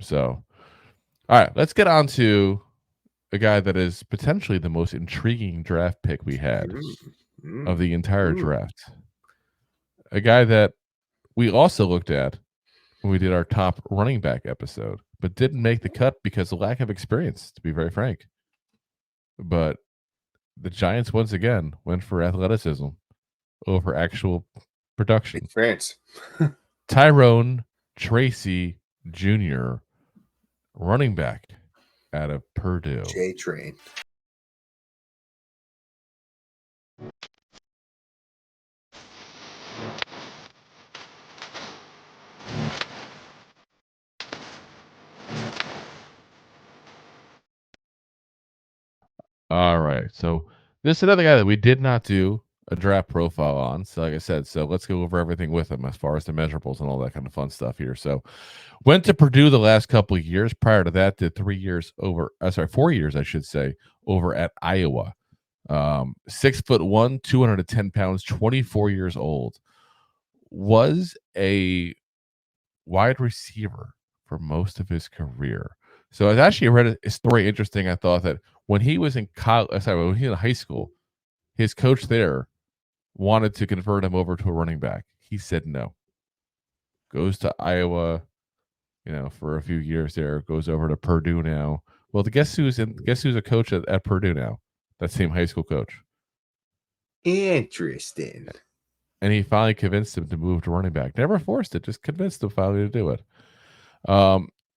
So, all right, let's get on to a guy that is potentially the most intriguing draft pick we had of the entire draft. A guy that we also looked at when we did our top running back episode, but didn't make the cut because of lack of experience, to be very frank. But the Giants once again went for athleticism over actual production. Experience. Tyrone Tracy Jr., running back out of Purdue. J-Train. All right. So this is another guy that we did not do a draft profile on. So like I said, so let's go over everything with him as far as the measurables and all that kind of fun stuff here. So went to Purdue the last couple of years. Prior to that, did 4 years, I should say, over at Iowa. 6'1", 210 pounds, 24 years old. Was a wide receiver for most of his career. So I actually read a story interesting. I thought that when he was in college, when he was in high school, his coach there wanted to convert him over to a running back. He said no. Goes to Iowa, for a few years there. Goes over to Purdue now. Well, guess who's a coach at Purdue now? That same high school coach. Interesting. And he finally convinced him to move to running back. Never forced it, just convinced him finally to do it.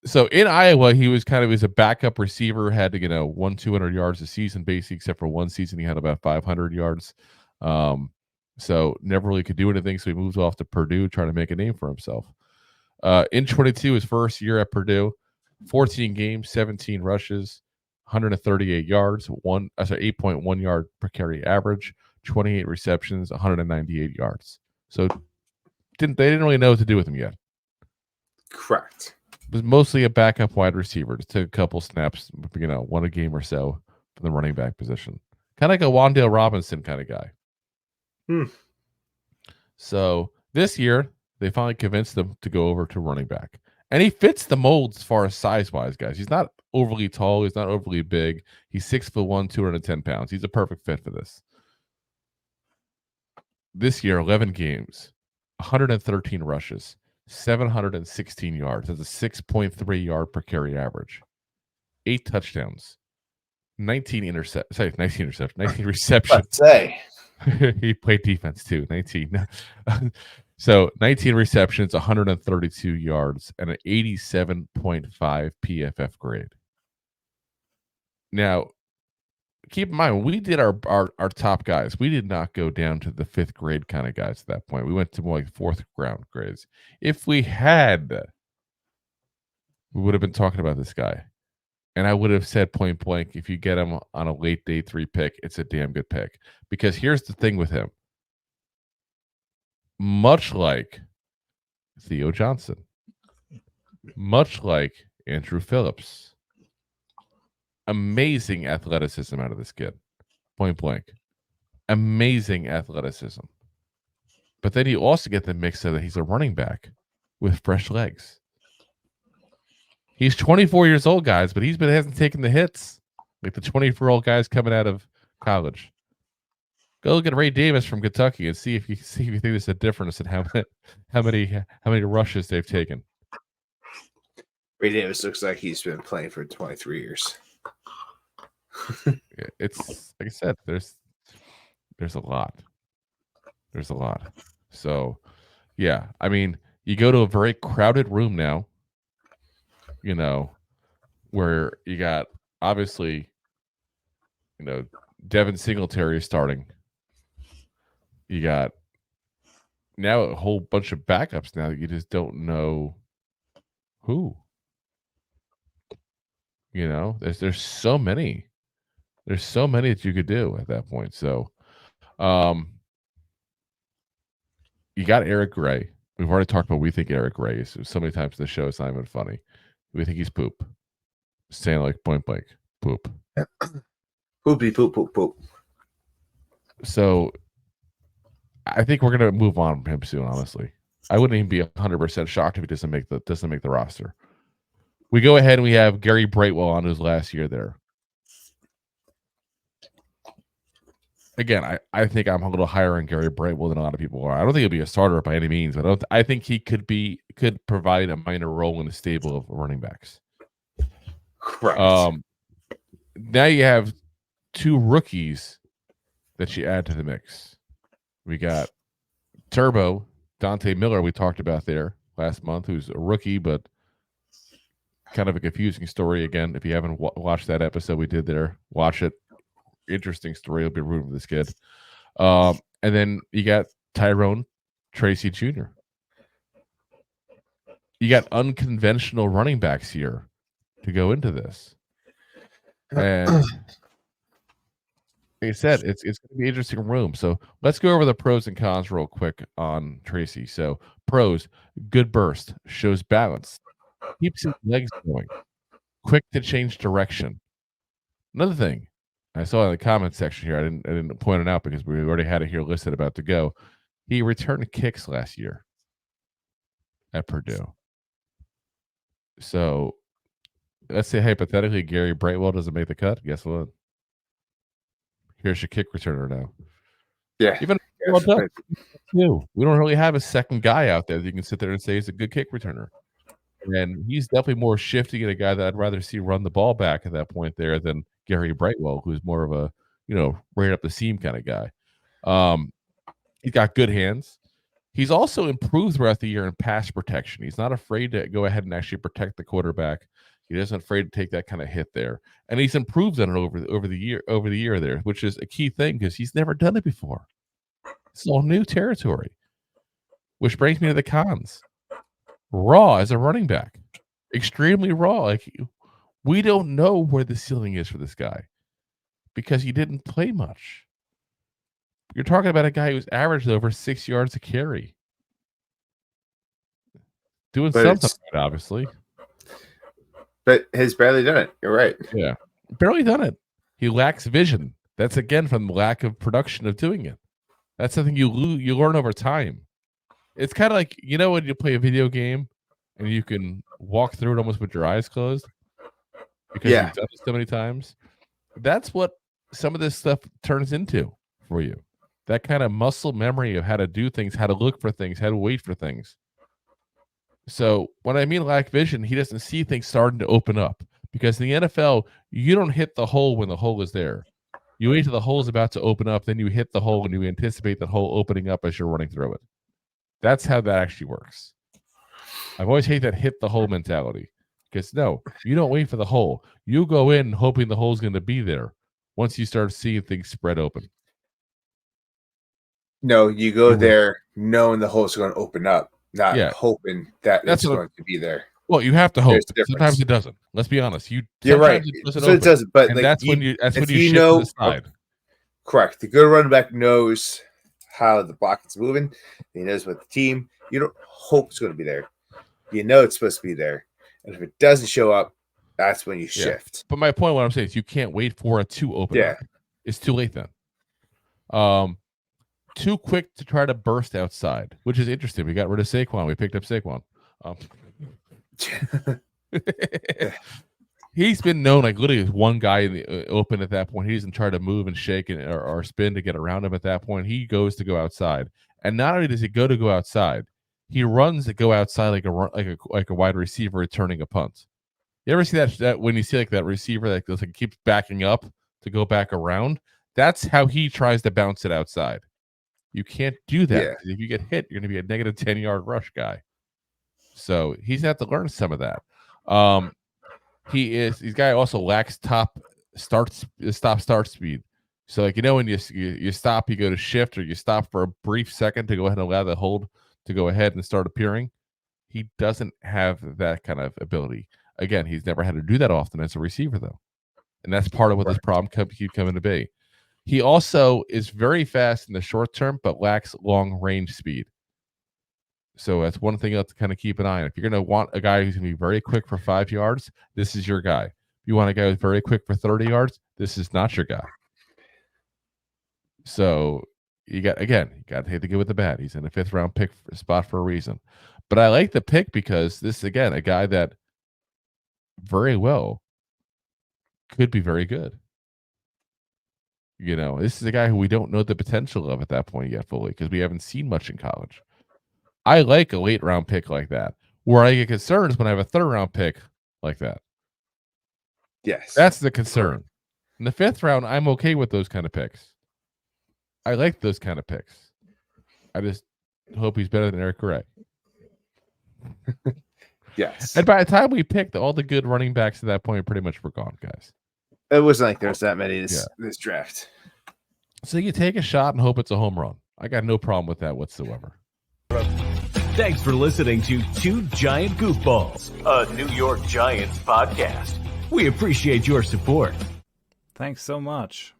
So in Iowa, he was a backup receiver, had to 200 yards a season, basically, except for one season he had about 500 yards. So never really could do anything. So he moved off to Purdue, trying to make a name for himself. In 22, his first year at Purdue, 14 games, 17 rushes, 138 yards, 8.1 yard per carry average, 28 receptions, 198 yards. So they didn't really know what to do with him yet. Correct. Was mostly a backup wide receiver. Just took a couple snaps, one a game or so from the running back position. Kind of like a Wan'Dale Robinson kind of guy. So this year, they finally convinced him to go over to running back. And he fits the mold as far as size-wise, guys. He's not overly tall. He's not overly big. He's 6'1", 210 pounds. He's a perfect fit for this. This year, 11 games, 113 rushes, 716 yards. That's a 6.3 yard per carry average. 8 touchdowns. 19 receptions. Say. He played defense too. 19. So 19 receptions, 132 yards, and an 87.5 PFF grade. Now, keep in mind, when we did our top guys, we did not go down to the 5th grade kind of guys at that point. We went to more like 4th round grades. If we had, we would have been talking about this guy. And I would have said point blank, if you get him on a late day 3 pick, it's a damn good pick. Because here's the thing with him. Much like Theo Johnson, much like Andrew Phillips, amazing athleticism out of this kid. Point blank. Amazing athleticism. But then you also get the mix of that he's a running back with fresh legs. He's 24 years old, guys, but hasn't taken the hits like the 24-year-old guys coming out of college. Go look at Ray Davis from Kentucky and see if you think there's a difference in how many rushes they've taken. Ray Davis looks like he's been playing for 23 years. It's like I said, there's a lot. There's a lot. So, yeah, I mean, you go to a very crowded room now, where you got obviously, Devin Singletary starting. You got now a whole bunch of backups now that you just don't know who. There's so many. There's so many that you could do at that point. So, you got Eric Gray. We've already talked about we think Eric Gray is so many times in the show. It's not even funny. We think he's poop. Saying like point blank, poop. Poopy poop poop poop. So, I think we're gonna move on from him soon. Honestly, I wouldn't even be 100% shocked if he doesn't make the roster. We go ahead and we have Gary Brightwell on his last year there. Again, I think I'm a little higher on Gary Brightwell than a lot of people are. I don't think he'll be a starter by any means, but I think he could provide a minor role in the stable of running backs. Correct. Now you have two rookies that you add to the mix. We got Turbo, Dante Miller, we talked about there last month, who's a rookie, but kind of a confusing story. Again, if you haven't watched that episode we did there, watch it. Interesting story. You'll be rooting for this kid. And then you got Tyrone Tracy Jr. You got unconventional running backs here to go into this. And like I said, it's going to be an interesting room. So let's go over the pros and cons real quick on Tracy. So pros, good burst, shows balance, keeps his legs going, quick to change direction. Another thing I saw in the comment section here, I didn't point it out because we already had it here listed about to go. He returned kicks last year at Purdue. So let's say hypothetically Gary Brightwell doesn't make the cut. Guess what? Here's your kick returner now. Yeah. Even we don't really have a second guy out there that you can sit there and say he's a good kick returner. And he's definitely more shifty and a guy that I'd rather see run the ball back at that point there than Gary Brightwell, who's more of a, right up the seam kind of guy. He's got good hands. He's also improved throughout the year in pass protection. He's not afraid to go ahead and actually protect the quarterback. He isn't afraid to take that kind of hit there. And he's improved on it over the year there, which is a key thing because he's never done it before. It's all new territory. Which brings me to the cons. Raw as a running back. Extremely raw. Like, we don't know where the ceiling is for this guy because he didn't play much. You're talking about a guy who's averaged over 6 yards a carry. Doing something, right, obviously. But has barely done it. You're right. Yeah. Barely done it. He lacks vision. That's, again, from the lack of production of doing it. That's something you learn over time. It's kind of like, when you play a video game and you can walk through it almost with your eyes closed because you've done it so many times. That's what some of this stuff turns into for you. That kind of muscle memory of how to do things, how to look for things, how to wait for things. So when I mean lack vision, he doesn't see things starting to open up because in the NFL, you don't hit the hole when the hole is there. You wait till the hole is about to open up, then you hit the hole and you anticipate the hole opening up as you're running through it. That's how that actually works. I've always hated that hit the hole mentality because no, you don't wait for the hole. You go in hoping the hole's going to be there once you start seeing things spread open. No, you go there knowing the hole's going to open up, not hoping that it's going to be there. Well, you have to hope. Sometimes it doesn't. Let's be honest. You're right. It doesn't, but and that's when you shift to the side. Correct. The good running back knows how the block is moving. He knows what the team. You don't hope it's going to be there. You know it's supposed to be there, and if it doesn't show up, that's when you shift. But my point, what I'm saying is, you can't wait for it to open up. It's too late then. Too quick to try to burst outside, which is interesting. We got rid of Saquon. We picked up Saquon. He's been known, like, literally as one guy in the open at that point. He doesn't try to move and shake or spin to get around him at that point. He goes to go outside, and not only does he go outside, he runs to go outside like a wide receiver returning a punt. You ever see that when you see like that receiver that goes, like, keeps backing up to go back around? That's how he tries to bounce it outside. You can't do that because if you get hit, you're going to be a negative 10-yard rush guy. So he's going to have to learn some of that. This guy also lacks stop start speed. So, like, when you stop, you go to shift, or you stop for a brief second to go ahead and allow the hold to go ahead and start appearing. He doesn't have that kind of ability. Again, he's never had to do that often as a receiver, though. And that's part of what this problem keep coming to be. He also is very fast in the short term, but lacks long range speed. So that's one thing you have to kind of keep an eye on. If you're going to want a guy who's going to be very quick for 5 yards, this is your guy. If you want a guy who's very quick for 30 yards, this is not your guy. So you got to take the good with the bad. He's in a 5th round pick spot for a reason. But I like the pick because this is, again, a guy that very well could be very good. This is a guy who we don't know the potential of at that point yet fully because we haven't seen much in college. I like a late round pick like that. Where I get concerned is when I have a third round pick like that. Yes. That's the concern. In the fifth round, I'm okay with those kind of picks. I like those kind of picks. I just hope he's better than Eric Gray. Yes. And by the time we picked, all the good running backs at that point pretty much were gone, guys. It wasn't like there's that many this draft. So you take a shot and hope it's a home run. I got no problem with that whatsoever. Thanks for listening to Two Giant Goofballs, a New York Giants podcast. We appreciate your support. Thanks so much.